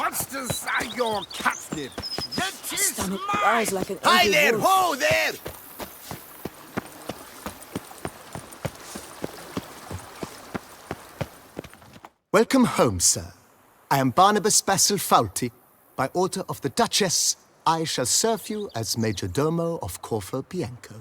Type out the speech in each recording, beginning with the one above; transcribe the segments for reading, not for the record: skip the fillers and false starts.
Monsters are your catnip. That is Stomach mine. cries like an Hi angry there, wolf. ho there. Welcome home, sir. I am Barnabas Basil Faulty. By order of the Duchess, I shall serve you as Major Domo of Corvo Bianco.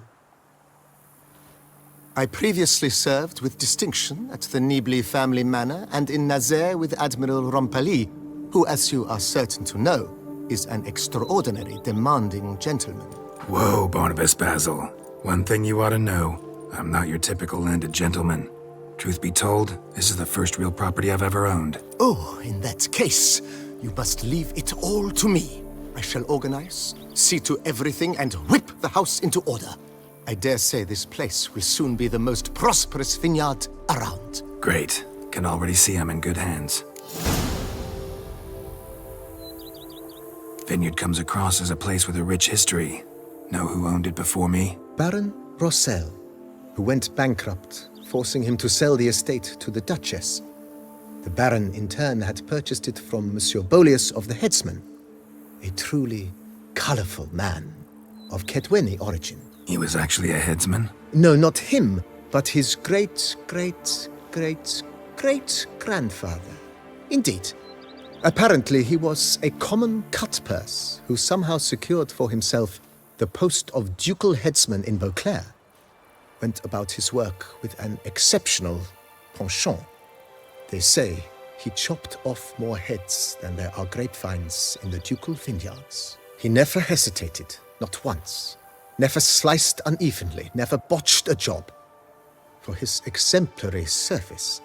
I previously served with distinction at the Nibli family manor and in Nazaire with Admiral Rompali, who, as you are certain to know, is an extraordinary demanding gentleman. Whoa, Barnabas Basil. One thing you ought to know. I'm not your typical landed gentleman. Truth be told, this is the first real property I've ever owned. Oh, in that case, you must leave it all to me. I shall organize, see to everything, and whip the house into order. I dare say this place will soon be the most prosperous vineyard around. Great. Can already see I'm in good hands. Vineyard comes across as a place with a rich history. Know who owned it before me? Baron Rossel, who went bankrupt, forcing him to sell the estate to the Duchess. The Baron, in turn, had purchased it from Monsieur Bolius of the Headsman, a truly colorful man of Ketweni origin. He was actually a headsman? No, not him, but his great-great-great-great-grandfather. Indeed. Apparently, he was a common cut-purse who somehow secured for himself the post of ducal headsman in Beauclair. Went about his work with an exceptional penchant. They say he chopped off more heads than there are grapevines in the ducal vineyards. He never hesitated, not once. Never sliced unevenly, never botched a job. For his exemplary service,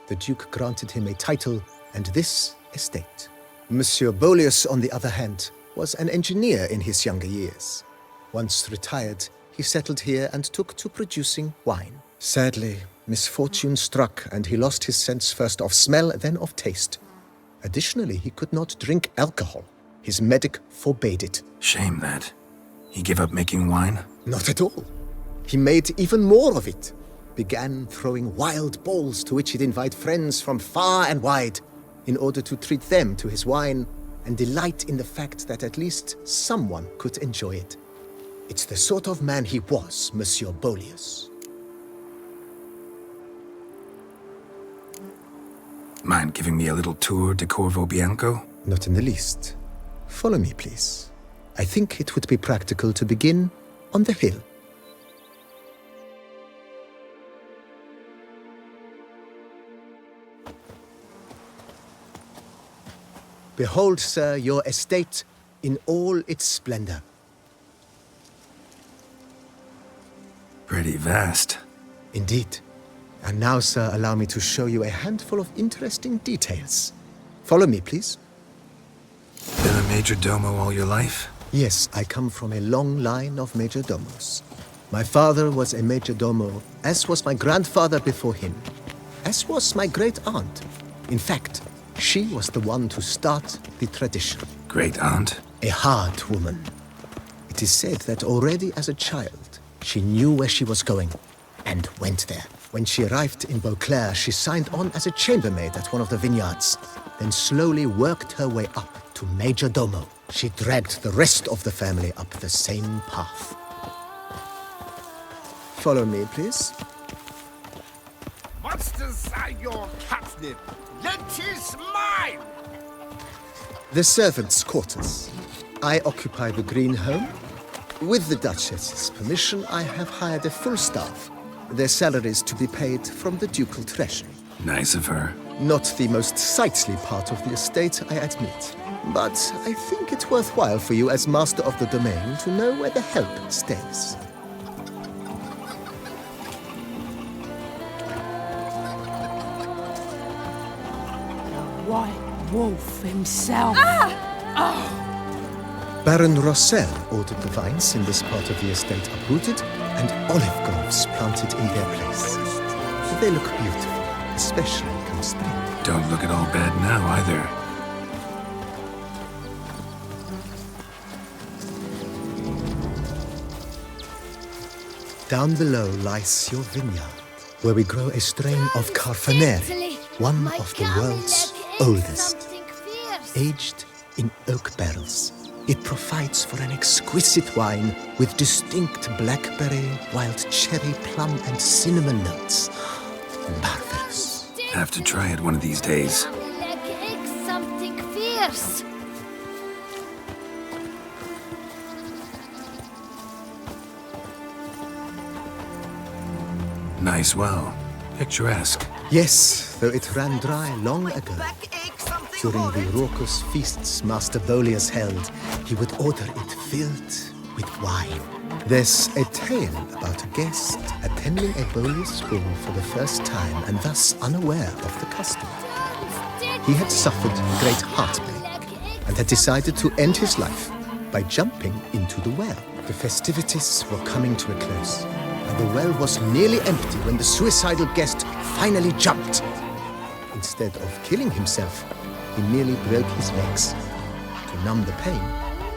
the Duke granted him a title and this estate. Monsieur Bolius, on the other hand, was an engineer in his younger years. Once retired, he settled here and took to producing wine. Sadly, misfortune struck and he lost his sense first of smell, then of taste. Additionally, he could not drink alcohol. His medic forbade it. Shame that. He gave up making wine? Not at all. He made even more of it. Began throwing wild balls to which he'd invite friends from far and wide in order to treat them to his wine and delight in the fact that at least someone could enjoy it. It's the sort of man he was, Monsieur Bolius. Mind giving me a little tour de Corvo Bianco? Not in the least. Follow me, please. I think it would be practical to begin on the hill. Behold, sir, your estate in all its splendor. Pretty vast. Indeed. And now, sir, allow me to show you a handful of interesting details. Follow me, please. Been a major domo all your life? Yes, I come from a long line of major domos. My father was a major domo, as was my grandfather before him, as was my great-aunt. In fact, she was the one to start the tradition. Great-aunt? A hard woman. It is said that already as a child, she knew where she was going and went there. When she arrived in Beauclair, she signed on as a chambermaid at one of the vineyards, then slowly worked her way up to major domo. She dragged the rest of the family up the same path. Follow me, please. Monsters are your catnip. That is mine. The servants' quarters. I occupy the green home. With the Duchess's permission, I have hired a full staff. Their salaries to be paid from the ducal treasury. Nice of her. Not the most sightly part of the estate, I admit. But I think it's worthwhile for you as master of the domain to know where the help stays. The white wolf himself. Baron Rossel ordered the vines in this part of the estate uprooted and olive groves planted in their place. They look beautiful, especially come spring. Don't look at all bad now, either. Down below lies your vineyard, where we grow a strain of Carfanere, one of the world's oldest. aged in oak barrels. It provides for an exquisite wine with distinct blackberry, wild cherry, plum, and cinnamon notes. Marvelous. Have to try it one of these days. Like something fierce. Nice well. Picturesque. Yes, though it ran dry long ago. During the raucous feasts Master Bolius held, he would order it filled with wine. There's a tale about a guest attending a Bolius school for the first time and thus unaware of the custom. He had suffered great heartbreak and had decided to end his life by jumping into the well. The festivities were coming to a close, and the well was nearly empty when the suicidal guest finally jumped. Instead of killing himself, he nearly broke his legs. To numb the pain,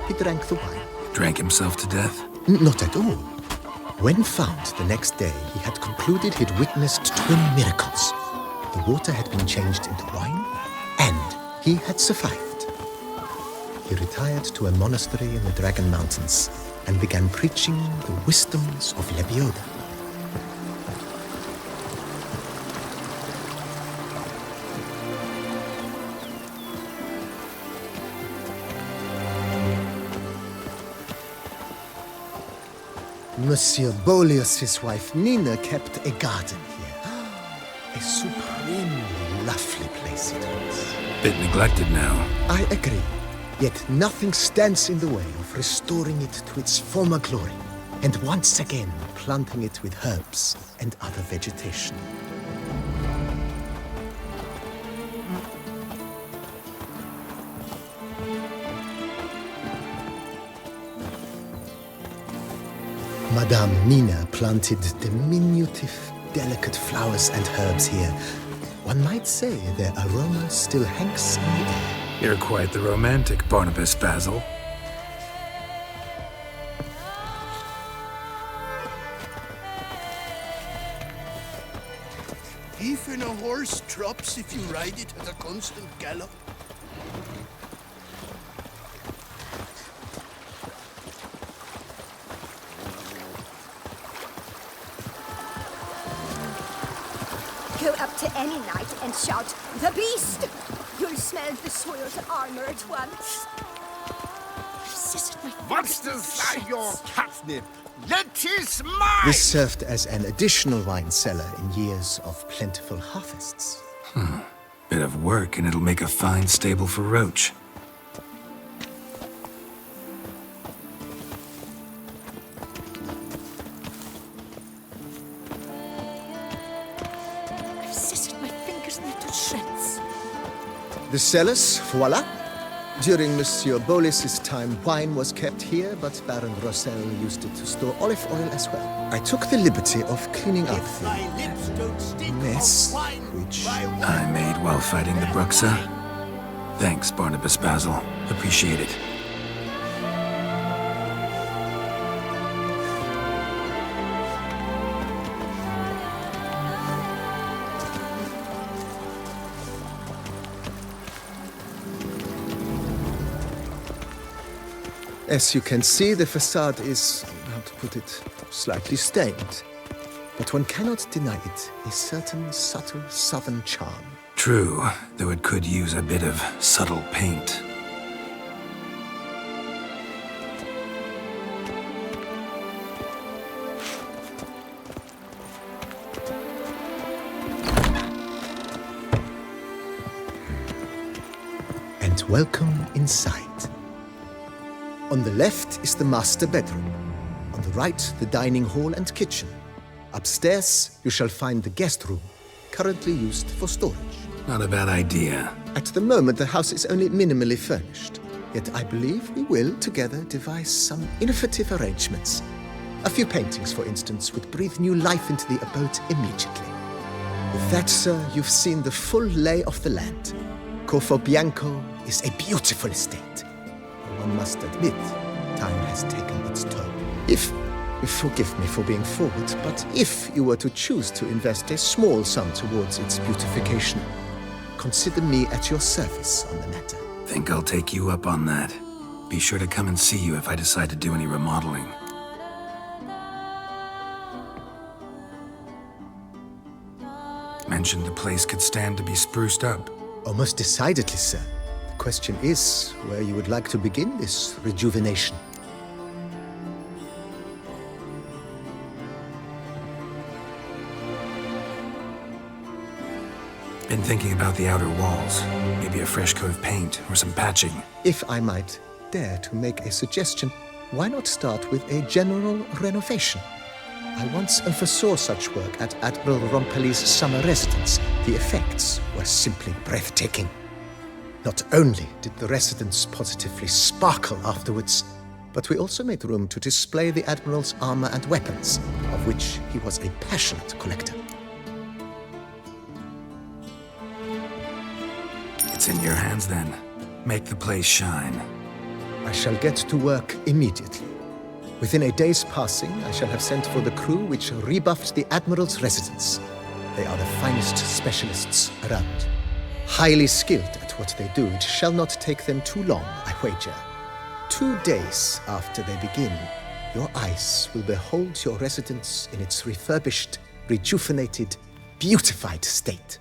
he drank the wine. Drank himself to death? Not at all. When found the next day, he had concluded he'd witnessed twin miracles. The water had been changed into wine, and he had survived. He retired to a monastery in the Dragon Mountains and began preaching the wisdoms of Lebioda. Monsieur Bolius' wife Nina kept a garden here. A supremely lovely place it was. Bit neglected now. I agree. Yet nothing stands in the way of restoring it to its former glory, and once again planting it with herbs and other vegetation. Madame Nina planted diminutive, delicate flowers and herbs here. One might say their aroma still hangs in the air. You're quite the romantic, Barnabas Basil. Even a horse drops if you ride it at a constant gallop. Go up to any knight and shout, "The beast!" You'll smell the soiled armor at once. Monsters are your catnip. Let is mine! This served as an additional wine cellar in years of plentiful harvests. Bit of work and it'll make a fine stable for Roach. I've scissored my fingers into shreds. The cellars, voila. During Monsieur Bolis's time, wine was kept here, but Baron Rossel used it to store olive oil as well. I took the liberty of cleaning up My lips don't stink mess, of wine. which I made while fighting the Bruxa. Thanks, Barnabas Basil. Appreciate it. As you can see, the facade is, how to put it, slightly stained. But one cannot deny it a certain subtle southern charm. True, though it could use a bit of subtle paint. And welcome inside. On the left is the master bedroom. On the right, the dining hall and kitchen. Upstairs, you shall find the guest room, currently used for storage. Not a bad idea. At the moment, the house is only minimally furnished. Yet I believe we will, together, devise some innovative arrangements. A few paintings, for instance, would breathe new life into the abode immediately. With that, sir, you've seen the full lay of the land. Corvo Bianco is a beautiful estate. One must admit, time has taken its toll. If, forgive me for being forward, but if you were to choose to invest a small sum towards its beautification, consider me at your service on the matter. Think I'll take you up on that. Be sure to come and see you if I decide to do any remodeling. Mentioned the place could stand to be spruced up. Oh, most decidedly, sir. The question is where you would like to begin this rejuvenation. Been thinking about the outer walls. Maybe a fresh coat of paint or some patching. If I might dare to make a suggestion, why not start with a general renovation? I once oversaw such work at Admiral Rompelli's summer residence. The effects were simply breathtaking. Not only did the residence positively sparkle afterwards, but we also made room to display the Admiral's armor and weapons, of which he was a passionate collector. It's in your hands then. Make the place shine. I shall get to work immediately. Within a day's passing, I shall have sent for the crew which rebuffed the Admiral's residence. They are the finest specialists around. Highly skilled at what they do, it shall not take them too long, I wager. 2 days after they begin, your eyes will behold your residence in its refurbished, rejuvenated, beautified state.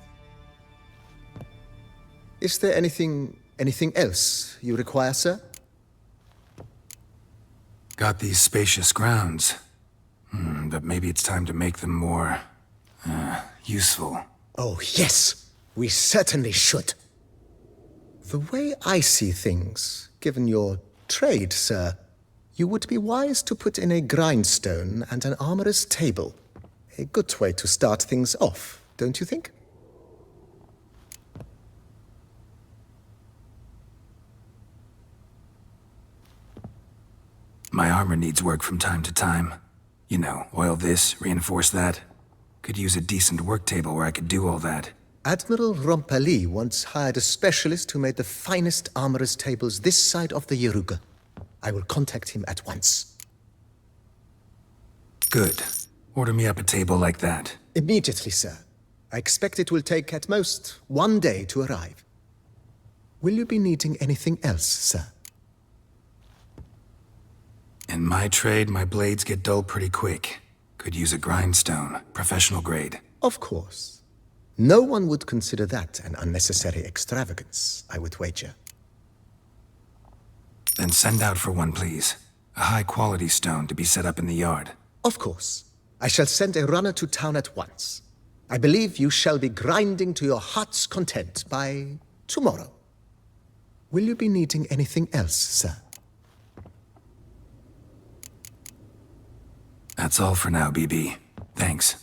Is there anything else you require, sir? Got these spacious grounds. But maybe it's time to make them more, useful. Oh, yes, we certainly should. The way I see things, given your trade, sir, you would be wise to put in a grindstone and an armorer's table. A good way to start things off, don't you think? My armor needs work from time to time. You know, oil this, reinforce that. Could use a decent work table where I could do all that. Admiral Rompelli once hired a specialist who made the finest armorer's tables this side of the Yaruga. I will contact him at once. Good. Order me up a table like that. Immediately, sir. I expect it will take at most 1 day to arrive. Will you be needing anything else, sir? In my trade, my blades get dull pretty quick. Could use a grindstone, professional grade. Of course. No one would consider that an unnecessary extravagance, I would wager. Then send out for one, please. A high-quality stone to be set up in the yard. Of course. I shall send a runner to town at once. I believe you shall be grinding to your heart's content by tomorrow. Will you be needing anything else, sir? That's all for now, BB. Thanks.